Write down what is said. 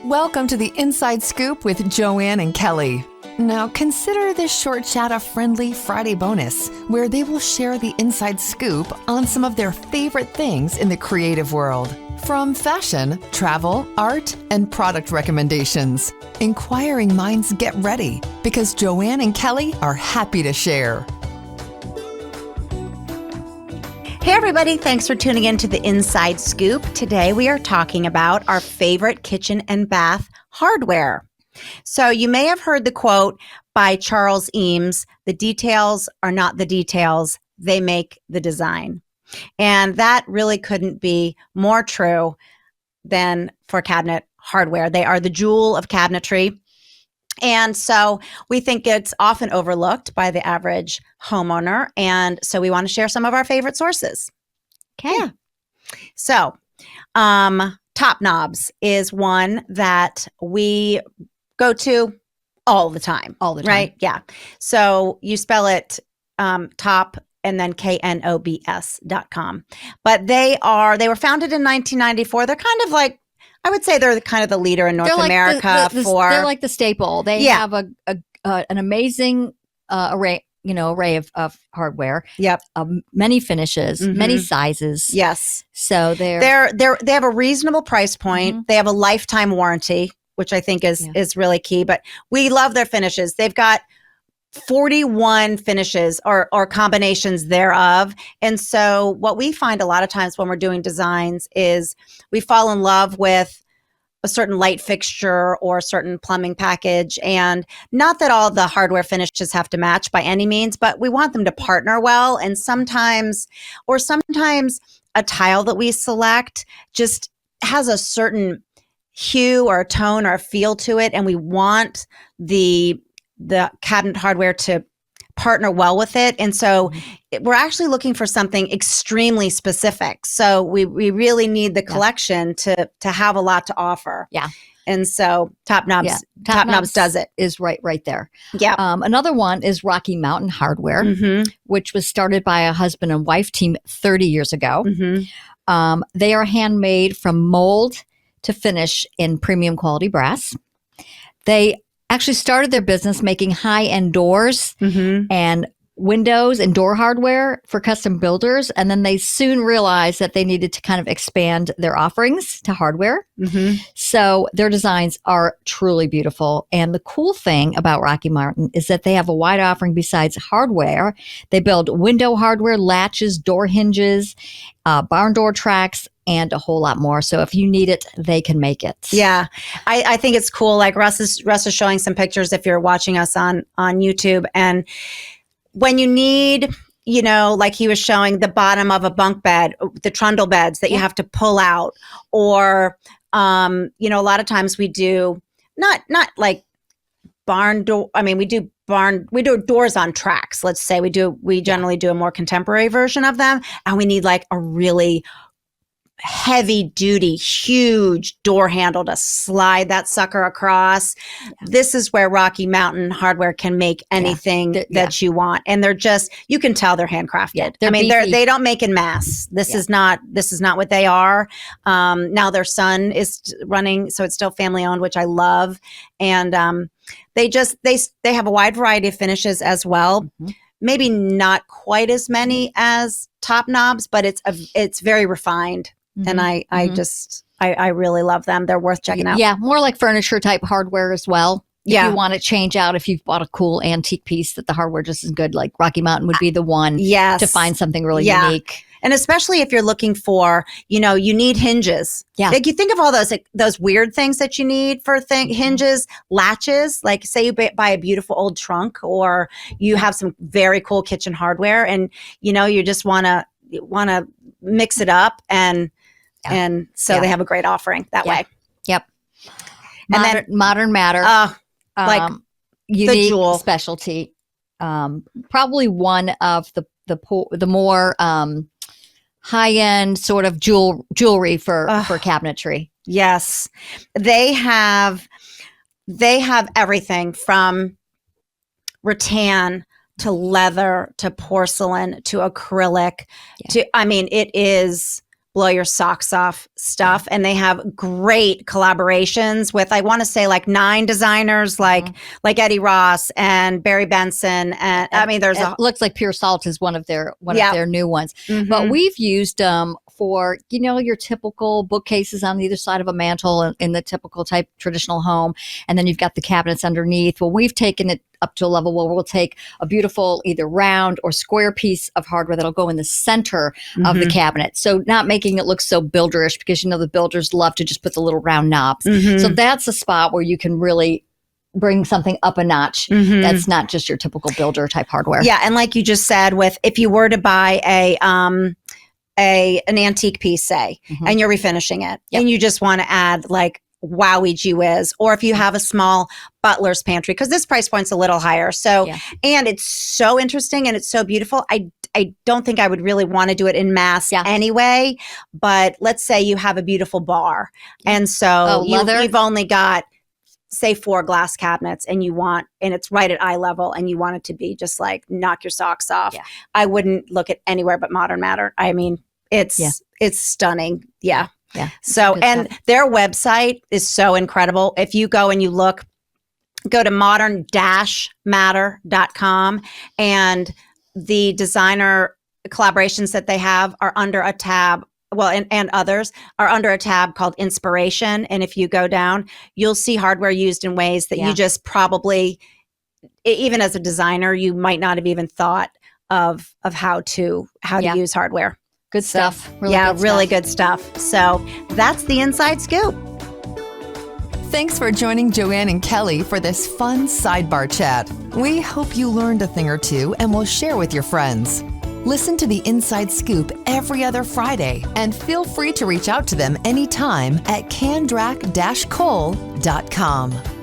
Welcome to the Inside Scoop with Joann and Kelly. Now consider this short chat a friendly Friday bonus where they will share the inside scoop on some of their favorite things in the creative world. From fashion, travel, art, and product recommendations. Inquiring minds get ready because Joann and Kelly are happy to share. Hey everybody, thanks for tuning in to the Inside Scoop. Today we are talking about our favorite kitchen and bath hardware. So you may have heard the quote by Charles Eames, "The details are not the details, they make the design." And that really couldn't be more true than for cabinet hardware. They are the jewel of cabinetry. And so we think it's often overlooked by the average homeowner. And so we want to share some of our favorite sources. Okay. Yeah. So Top Knobs is one that we go to all the time. All the time. Right? Yeah. So you spell it top and then knobs.com. But they were founded in 1994. They're kind of like, I would say they're kind of the leader in North America for. They're like the staple. They have an amazing array of hardware. Yep. Many finishes, many sizes. Yes. So they have a reasonable price point. Mm-hmm. They have a lifetime warranty, which I think is really key. But we love their finishes. They've got 41 finishes or combinations thereof. And so what we find a lot of times when we're doing designs is we fall in love with a certain light fixture or a certain plumbing package. And not that all the hardware finishes have to match by any means, but we want them to partner well. And sometimes a tile that we select just has a certain hue or a tone or a feel to it. And we want the cabinet hardware to partner well with it. And so we're actually looking for something extremely specific. So we really need the collection to have a lot to offer. Yeah. And so Top Knobs does it. Is right there. Yeah. Another one is Rocky Mountain Hardware, which was started by a husband and wife team 30 years ago. They are handmade from mold to finish in premium quality brass. They actually started their business making high-end doors and windows and door hardware for custom builders. And then they soon realized that they needed to kind of expand their offerings to hardware. So their designs are truly beautiful. And the cool thing about Rocky Mountain is that they have a wide offering besides hardware. They build window hardware, latches, door hinges, barn door tracks, and a whole lot more. So if you need it, they can make it. Yeah. I think it's cool. Like Russ is showing some pictures if you're watching us on YouTube. And when you need, like he was showing the bottom of a bunk bed, the trundle beds that you have to pull out, or, a lot of times we do not like barn door. I mean, we do doors on tracks. Let's say we generally do a more contemporary version of them. And we need like a really heavy duty, huge door handle to slide that sucker across. Yeah. This is where Rocky Mountain Hardware can make anything that you want. And they're just, you can tell they're handcrafted. Yeah, they don't make in mass. This is not what they are. Now their son is running, so it's still family owned, which I love. And they have a wide variety of finishes as well. Maybe not quite as many as Top Knobs, but it's very refined. And I really love them. They're worth checking out. Yeah, more like furniture type hardware as well. If you want to change out, if you've bought a cool antique piece that the hardware just is good, like Rocky Mountain would be the one to find something really unique. And especially if you're looking for, you need hinges. Yeah. Like you think of all those weird things that you need for hinges, latches, like say you buy a beautiful old trunk, or you have some very cool kitchen hardware and, you just want to mix it up and so they have a great offering that way. Yep. And Modern Matter, like unique jewel specialty. Probably one of the more high-end sort of jewelry for cabinetry. Yes. They have everything from rattan to leather to porcelain to acrylic to, it is blow your socks off stuff. And they have great collaborations with, I want to say, like 9 designers, like Eddie Ross and Barry Benson. And I mean, there's looks like Pure Salt is one of their new ones. But we've used for, your typical bookcases on either side of a mantle in the typical type traditional home. And then you've got the cabinets underneath. Well, we've taken it up to a level where we'll take a beautiful either round or square piece of hardware that'll go in the center of the cabinet. So not making it look so builderish, because the builders love to just put the little round knobs. So that's a spot where you can really bring something up a notch. That's not just your typical builder type hardware. Yeah, and like you just said, if you were to buy an antique piece, say, and you're refinishing it, and you just want to add like wowie gee whiz, or if you have a small butler's pantry, because this price point's a little higher. So, and it's so interesting and it's so beautiful. I don't think I would really want to do it in mass anyway, but let's say you have a beautiful bar. And so you've only got, say, 4 glass cabinets, and it's right at eye level, and you want it to be just like knock your socks off. I wouldn't look at anywhere but Modern Matter. I mean, it's stunning. Yeah. So, and their website is so incredible. If you go and you go to modern-matter.com, and the designer collaborations that they have are under a tab. Well, and others are under a tab called Inspiration. And if you go down, you'll see hardware used in ways that you just probably, even as a designer, you might not have even thought of how to use hardware. Good stuff. Really good stuff. So that's the inside scoop. Thanks for joining Joann and Kelly for this fun sidebar chat. We hope you learned a thing or two and will share with your friends. Listen to the Inside Scoop every other Friday, and feel free to reach out to them anytime at Kandrac-Kole.com.